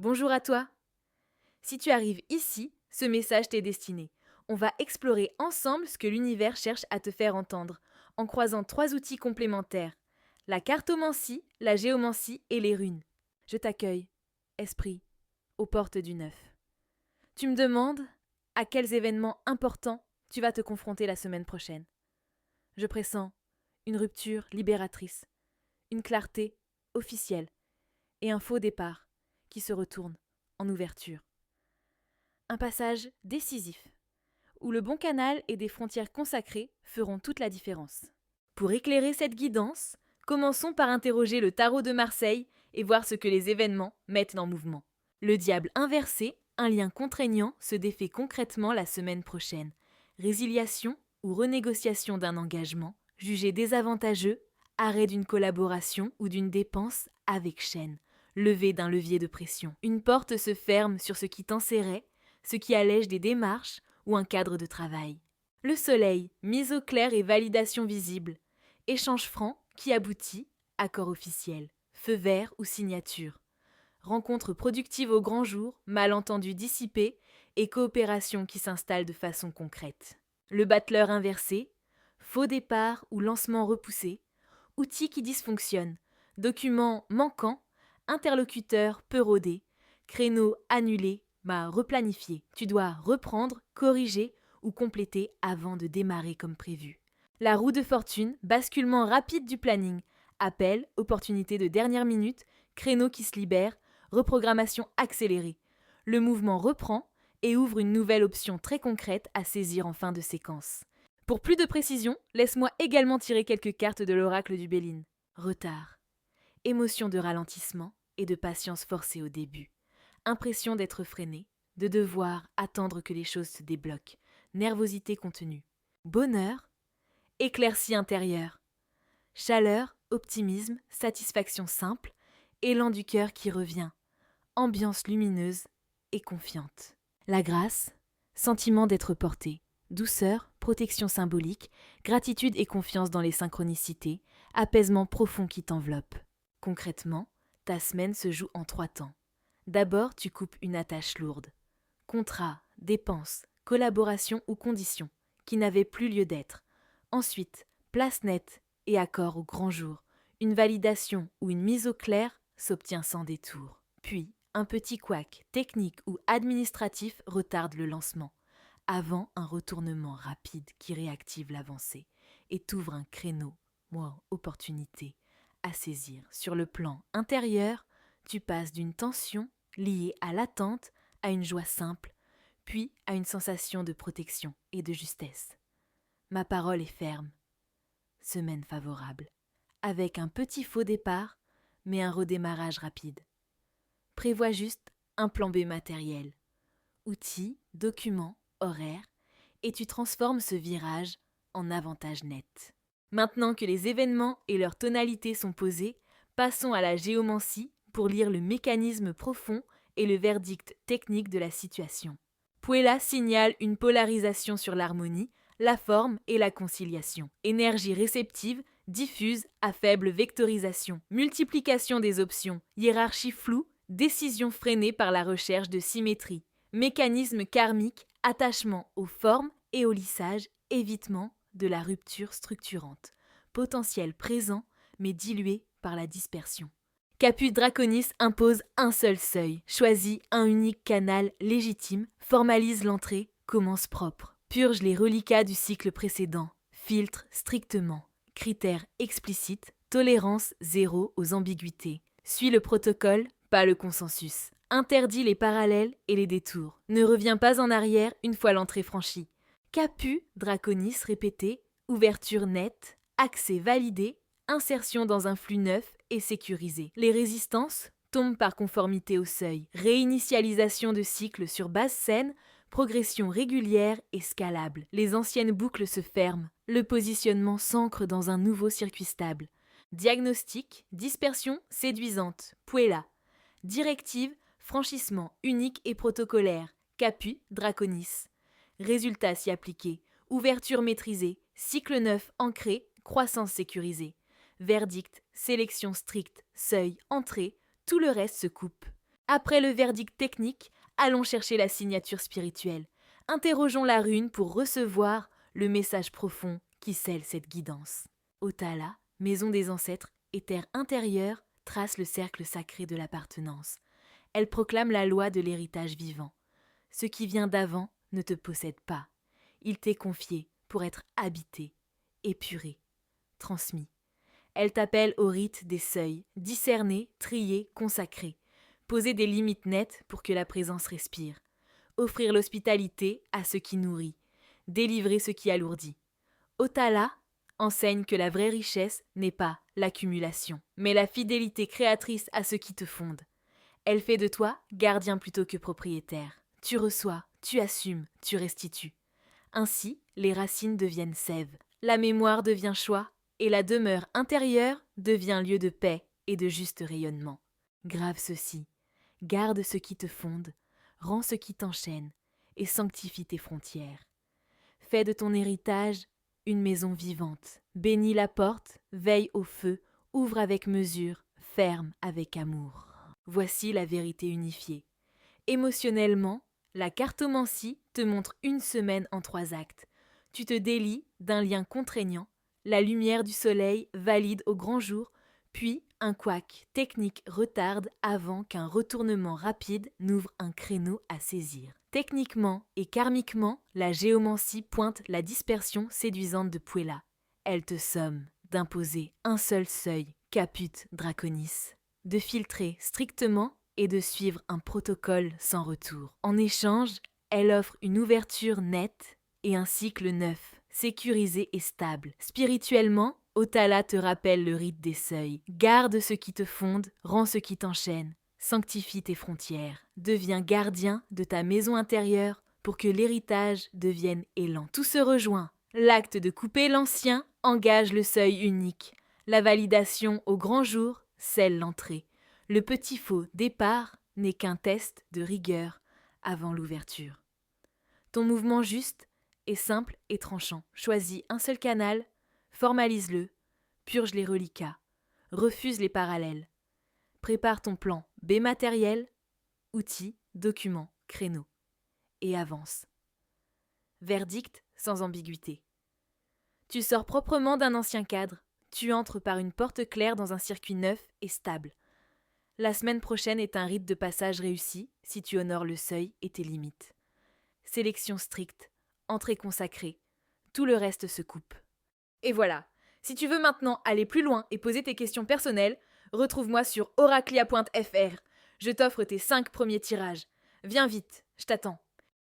Bonjour à toi. Si tu arrives ici, ce message t'est destiné. On va explorer ensemble ce que l'univers cherche à te faire entendre, en croisant trois outils complémentaires. La cartomancie, la géomancie et les runes. Je t'accueille, esprit, aux portes du neuf. Tu me demandes à quels événements importants tu vas te confronter la semaine prochaine. Je pressens une rupture libératrice, une clarté officielle et un faux départ qui se retourne en ouverture. Un passage décisif, où le bon canal et des frontières consacrées feront toute la différence. Pour éclairer cette guidance, commençons par interroger le tarot de Marseille et voir ce que les événements mettent en mouvement. Le diable inversé, un lien contraignant, se défait concrètement la semaine prochaine. Résiliation ou renégociation d'un engagement, jugé désavantageux, arrêt d'une collaboration ou d'une dépense avec chaîne, levée d'un levier de pression. Une porte se ferme sur ce qui t'enserrait, ce qui allège des démarches ou un cadre de travail. Le soleil, mise au clair et validation visible. Échange franc qui aboutit, accord officiel, feu vert ou signature. Rencontre productive au grand jour, malentendu dissipé et coopération qui s'installe de façon concrète. Le battleur inversé, faux départ ou lancement repoussé, outil qui dysfonctionne, document manquant, interlocuteur peu rodé, créneau annulé, replanifié. Tu dois reprendre, corriger ou compléter avant de démarrer comme prévu. La roue de fortune, basculement rapide du planning, appel, opportunité de dernière minute, créneau qui se libère, reprogrammation accélérée. Le mouvement reprend et ouvre une nouvelle option très concrète à saisir en fin de séquence. Pour plus de précision, laisse-moi également tirer quelques cartes de l'oracle du Béline. Retard, émotion de ralentissement et de patience forcée au début. Impression d'être freiné, de devoir attendre que les choses se débloquent. Nervosité contenue. Bonheur, éclaircie intérieure. Chaleur, optimisme, satisfaction simple, élan du cœur qui revient. Ambiance lumineuse et confiante. La grâce, sentiment d'être porté. Douceur, protection symbolique, gratitude et confiance dans les synchronicités, apaisement profond qui t'enveloppe. Concrètement, ta semaine se joue en 3 temps. D'abord, tu coupes une attache lourde. Contrat, dépenses, collaboration ou conditions, qui n'avaient plus lieu d'être. Ensuite, place nette et accord au grand jour. Une validation ou une mise au clair s'obtient sans détour. Puis, un petit couac, technique ou administratif, retarde le lancement, avant un retournement rapide qui réactive l'avancée et t'ouvre un créneau, opportunité, à saisir. Sur le plan intérieur, tu passes d'une tension liée à l'attente à une joie simple, puis à une sensation de protection et de justesse. Ma parole est ferme. Semaine favorable. Avec un petit faux départ, mais un redémarrage rapide. Prévois juste un plan B matériel. Outils, documents, horaires, et tu transformes ce virage en avantage net. Maintenant que les événements et leurs tonalités sont posés, passons à la géomancie pour lire le mécanisme profond et le verdict technique de la situation. Puella signale une polarisation sur l'harmonie, la forme et la conciliation. Énergie réceptive, diffuse, à faible vectorisation. Multiplication des options, hiérarchie floue, décision freinée par la recherche de symétrie. Mécanisme karmique, attachement aux formes et au lissage, évitement de la rupture structurante. Potentiel présent, mais dilué par la dispersion. Caput Draconis impose un seul seuil, choisit un unique canal légitime, formalise l'entrée, commence propre. Purge les reliquats du cycle précédent, filtre strictement. Critères explicites, tolérance zéro aux ambiguïtés. Suis le protocole, pas le consensus. Interdit les parallèles et les détours. Ne reviens pas en arrière une fois l'entrée franchie. Caput Draconis répété, ouverture nette, accès validé, insertion dans un flux neuf et sécurisé. Les résistances tombent par conformité au seuil. Réinitialisation de cycle sur base saine, progression régulière et scalable. Les anciennes boucles se ferment. Le positionnement s'ancre dans un nouveau circuit stable. Diagnostic, dispersion séduisante, Puella. Directive, franchissement unique et protocolaire, Caput Draconis. Résultat s'y appliquer, ouverture maîtrisée, cycle neuf ancré, croissance sécurisée. Verdict, sélection stricte, seuil, entrée, tout le reste se coupe. Après le verdict technique, allons chercher la signature spirituelle. Interrogeons la rune pour recevoir le message profond qui scelle cette guidance. Otala, maison des ancêtres et terre intérieure, trace le cercle sacré de l'appartenance. Elle proclame la loi de l'héritage vivant. Ce qui vient d'avant ne te possède pas. Il t'est confié pour être habité, épuré, transmis. Elle t'appelle au rite des seuils, discerner, trier, consacrer. Poser des limites nettes pour que la présence respire. Offrir l'hospitalité à ce qui nourrit. Délivrer ce qui alourdit. Otala enseigne que la vraie richesse n'est pas l'accumulation, mais la fidélité créatrice à ce qui te fonde. Elle fait de toi gardien plutôt que propriétaire. Tu reçois, tu assumes, tu restitues. Ainsi, les racines deviennent sève, la mémoire devient choix, et la demeure intérieure devient lieu de paix et de juste rayonnement. Grave ceci, garde ce qui te fonde, rends ce qui t'enchaîne, et sanctifie tes frontières. Fais de ton héritage une maison vivante. Bénis la porte, veille au feu, ouvre avec mesure, ferme avec amour. Voici la vérité unifiée. Émotionnellement, la cartomancie te montre une semaine en 3 actes. Tu te délies d'un lien contraignant, la lumière du soleil valide au grand jour, puis un couac technique retarde avant qu'un retournement rapide n'ouvre un créneau à saisir. Techniquement et karmiquement, la géomancie pointe la dispersion séduisante de Puella. Elle te somme d'imposer un seul seuil, caput draconis, de filtrer strictement et de suivre un protocole sans retour. En échange, elle offre une ouverture nette et un cycle neuf, sécurisé et stable. Spirituellement, Otala te rappelle le rite des seuils. Garde ce qui te fonde, rends ce qui t'enchaîne. Sanctifie tes frontières. Deviens gardien de ta maison intérieure pour que l'héritage devienne élan. Tout se rejoint. L'acte de couper l'ancien engage le seuil unique. La validation au grand jour scelle l'entrée. Le petit faux départ n'est qu'un test de rigueur avant l'ouverture. Ton mouvement juste est simple et tranchant. Choisis un seul canal, formalise-le, purge les reliquats, refuse les parallèles. Prépare ton plan B matériel, outils, documents, créneaux, et avance. Verdict sans ambiguïté. Tu sors proprement d'un ancien cadre, tu entres par une porte claire dans un circuit neuf et stable. La semaine prochaine est un rite de passage réussi si tu honores le seuil et tes limites. Sélection stricte, entrée consacrée, tout le reste se coupe. Et voilà, si tu veux maintenant aller plus loin et poser tes questions personnelles, retrouve-moi sur oraclia.fr. Je t'offre tes 5 premiers tirages. Viens vite, je t'attends.